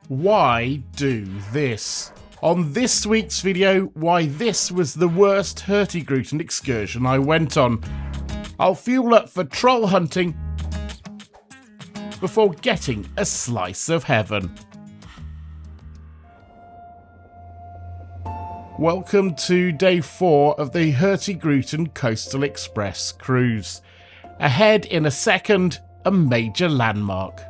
Why do this? On this week's video, why this was the worst Hurtigruten excursion I went on. I'll fuel up for troll hunting before getting a slice of heaven. Welcome to day 4 of the Hurtigruten Coastal Express cruise. Ahead in a second, a major landmark.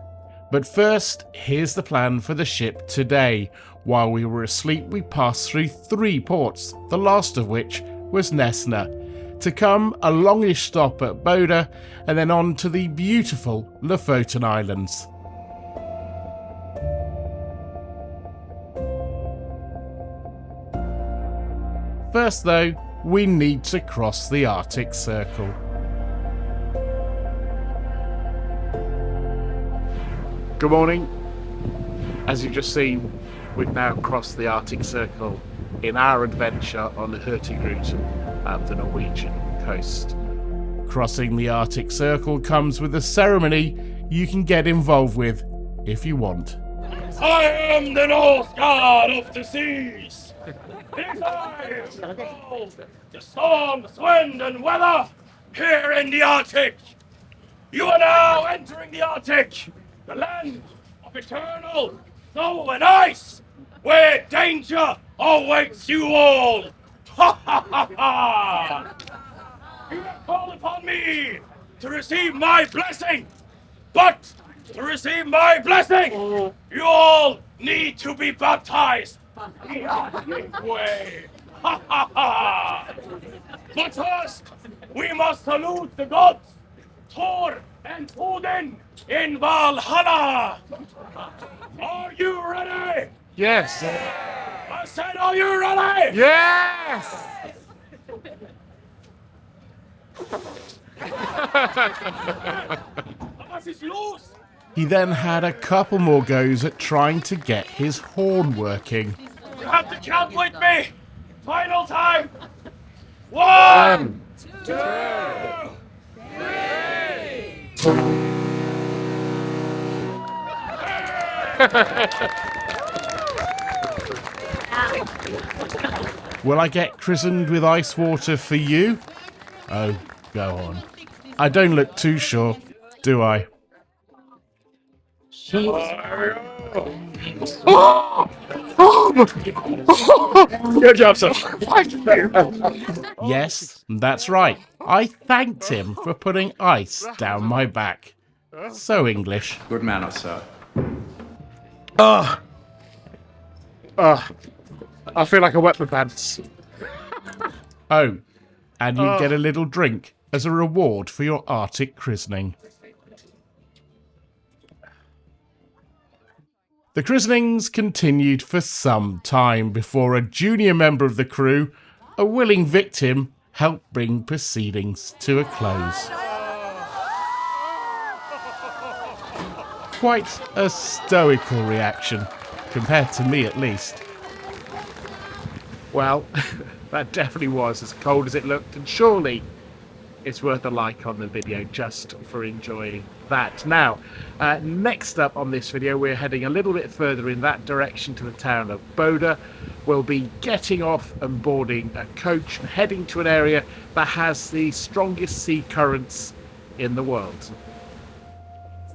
But first, here's the plan for the ship today. While we were asleep, we passed through 3 ports, the last of which was Nesna. To come, a longish stop at BODO, and then on to the beautiful Lofoten Islands. First though, we need to cross the Arctic Circle. Good morning. As you've just seen, we've now crossed the Arctic Circle in our adventure on the Hurtigruten up the Norwegian coast. Crossing the Arctic Circle comes with a ceremony you can get involved with if you want. I am the North God of the seas. It is I who control the storms, wind and weather here in the Arctic. You are now entering the Arctic, the land of eternal snow and ice, where danger awaits you all. Ha ha ha ha! You have called upon me to receive my blessing, but to receive my blessing, you all need to be baptized the Arctic way. Ha ha ha! But first, we must salute the gods, Thor and Odin in Valhalla. Are you ready? Yes! I said, are you ready? Yes! Was is loose? He then had a couple more goes at trying to get his horn working. You have to count with me. Final time. 1, 2, 3. Will I get christened with ice water for you? Oh, go on. I don't look too sure, do I? Good job, sir. Yes, that's right. I thanked him for putting ice down my back. So English. Good manners, sir. I feel like I wet my pants. Oh, and you get a little drink as a reward for your Arctic christening. The christenings continued for some time before a junior member of the crew, a willing victim, helped bring proceedings to a close. Quite a stoical reaction, compared to me at least. Well, that definitely was as cold as it looked, and surely it's worth a like on the video just for enjoying that. Now, next up on this video, we're heading a little bit further in that direction to the town of BODO. We'll be getting off and boarding a coach and heading to an area that has the strongest sea currents in the world.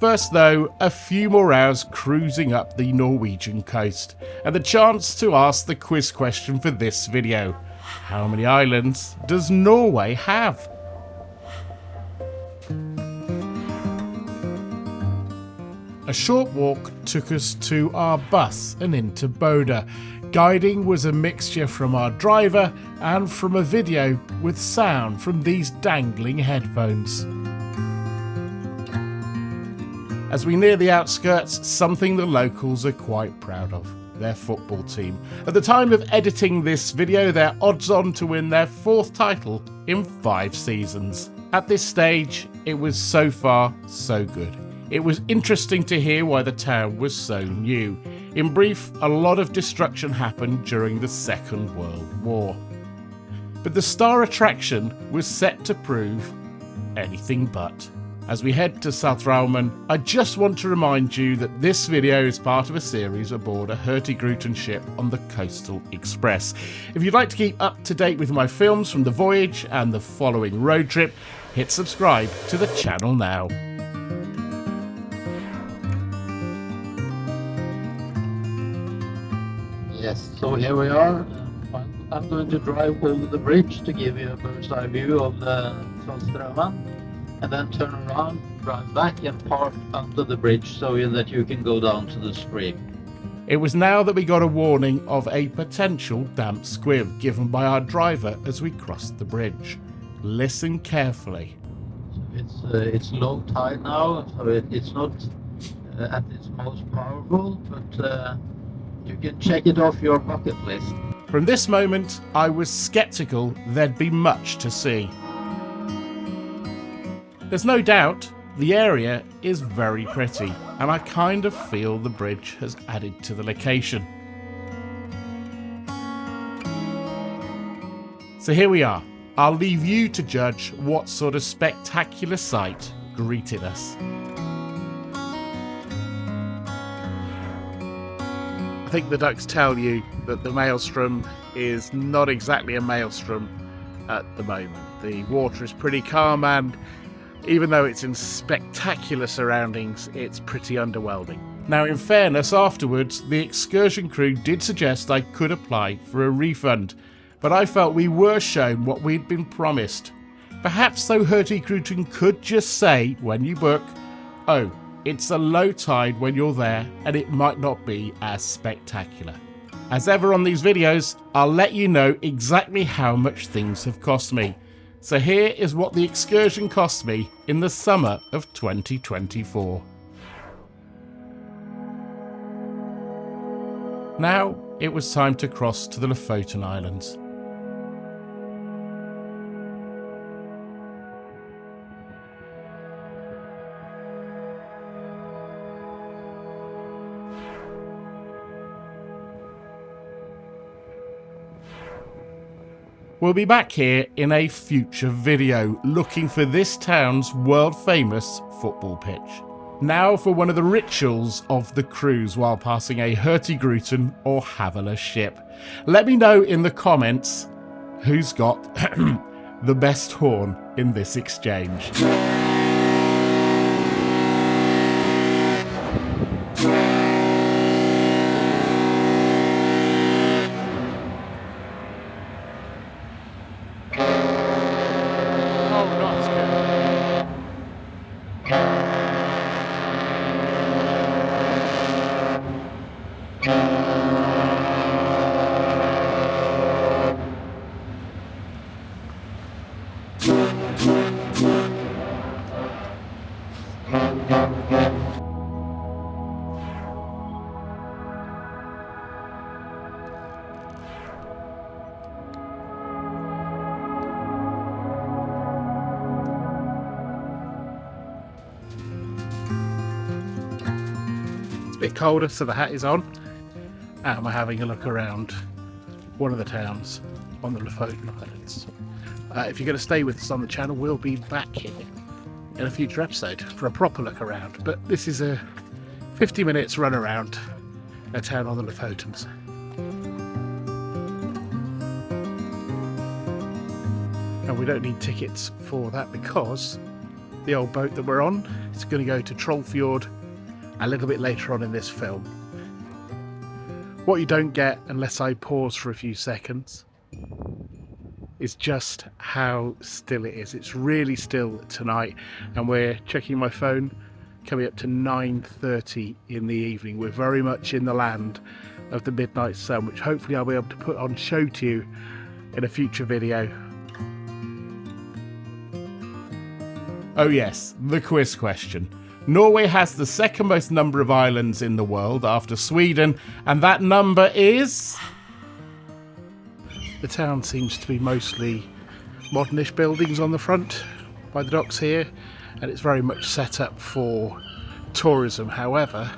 First though, a few more hours cruising up the Norwegian coast, and the chance to ask the quiz question for this video. How many islands does Norway have? A short walk took us to our bus and into BODO. Guiding was a mixture from our driver and from a video with sound from these dangling headphones. As we near the outskirts, something the locals are quite proud of, their football team. At the time of editing this video, they're odds on to win their 4th title in 5 seasons. At this stage, it was so far so good. It was interesting to hear why the town was so new. In brief, a lot of destruction happened during the Second World War. But the star attraction was set to prove anything but. as we head to Saltstraumen, I just want to remind you that this video is part of a series aboard a Hurtigruten ship on the Coastal Express. If you'd like to keep up to date with my films from the voyage and the following road trip, hit subscribe to the channel now. Yes, so here we are. I'm going to drive over the bridge to give you a bird's eye view of the Saltstraumen, and then turn around, drive back and park under the bridge so that you can go down to the stream. It was now that we got a warning of a potential damp squib given by our driver as we crossed the bridge. Listen carefully. It's low tide now, so it's not at its most powerful, but you can check it off your bucket list. From this moment, I was sceptical there'd be much to see. There's no doubt the area is very pretty, and I kind of feel the bridge has added to the location. So here we are. I'll leave you to judge what sort of spectacular sight greeted us. I think the ducks tell you that the maelstrom is not exactly a maelstrom at the moment. The water is pretty calm, and even though it's in spectacular surroundings, it's pretty underwhelming. Now, in fairness, afterwards, the excursion crew did suggest I could apply for a refund, but I felt we were shown what we'd been promised. Perhaps though Hurtigruten could just say, when you book, oh, it's a low tide when you're there and it might not be as spectacular. As ever on these videos, I'll let you know exactly how much things have cost me. So here is what the excursion cost me in the summer of 2024. Now it was time to cross to the Lofoten Islands. We'll be back here in a future video looking for this town's world famous football pitch. Now for one of the rituals of the cruise while passing a Hurtigruten or Havila ship. Let me know in the comments who's got the best horn in this exchange. Bit colder, so the hat is on, and we're having a look around one of the towns on the Lofoten Islands. If you're going to stay with us on the channel, we'll be back here in a future episode for a proper look around, but this is a 50 minutes run around a town on the Lofotens. And we don't need tickets for that because the old boat that we're on is going to go to Trollfjord a little bit later on in this film. What you don't get unless I pause for a few seconds is just how still it is. It's really still tonight, and we're checking my phone, coming up to 9:30 in the evening. We're very much in the land of the midnight sun, which hopefully I'll be able to put on show to you in a future video. Oh yes, the quiz question. Norway has the second most number of islands in the world after Sweden, and that number is... The town seems to be mostly modernish buildings on the front by the docks here, and it's very much set up for tourism. However,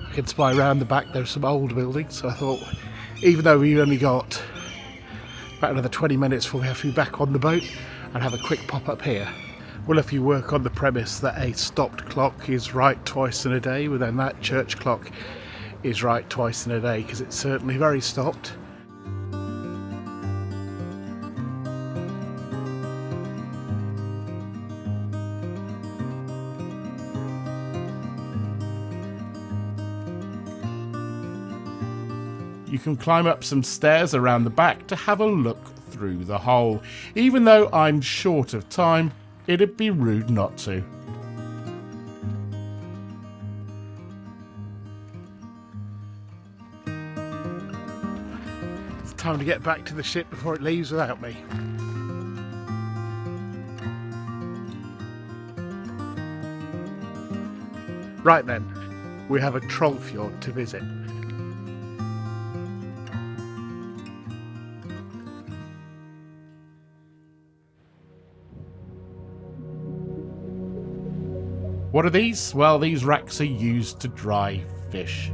I can spy around the back there's some old buildings, so I thought, even though we've only got about another 20 minutes before we have to be back on the boat, I'd have a quick pop up here. Well, if you work on the premise that a stopped clock is right twice in a day, well then that church clock is right twice in a day, because it's certainly very stopped. You can climb up some stairs around the back to have a look through the hole. Even though I'm short of time, it'd be rude not to. It's time to get back to the ship before it leaves without me. Right then, we have a Trollfjord to visit. What are these? Well, these racks are used to dry fish.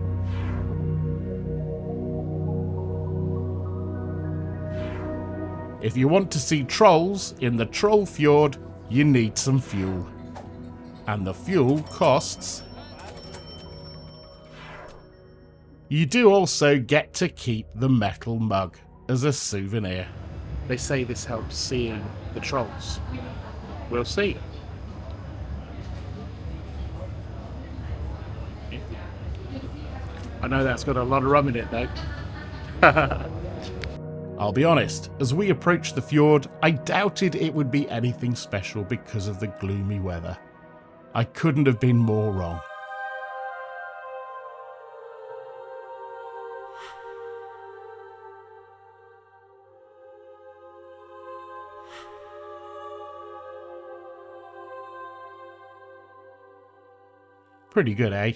If you want to see trolls in the Trollfjord, you need some fuel. And the fuel costs. You do also get to keep the metal mug as a souvenir. They say this helps seeing the trolls. We'll see. I know that's got a lot of rum in it though. I'll be honest, as we approached the fjord, I doubted it would be anything special because of the gloomy weather. I couldn't have been more wrong. Pretty good, eh?